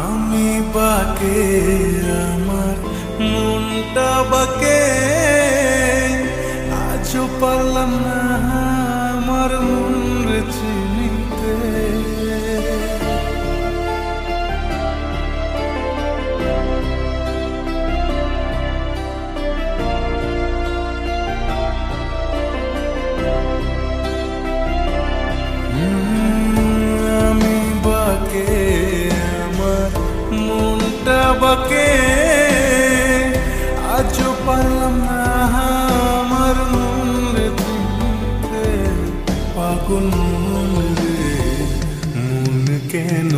আমি বাকে আমার মনটা বাকে আজও পারলাম না আমার মন রে চিনিতে। আমি বাকে আমার মনটা বাকে আজও পারলাম না আমার মন রে চিনতে। পাগল মন রে মন কেন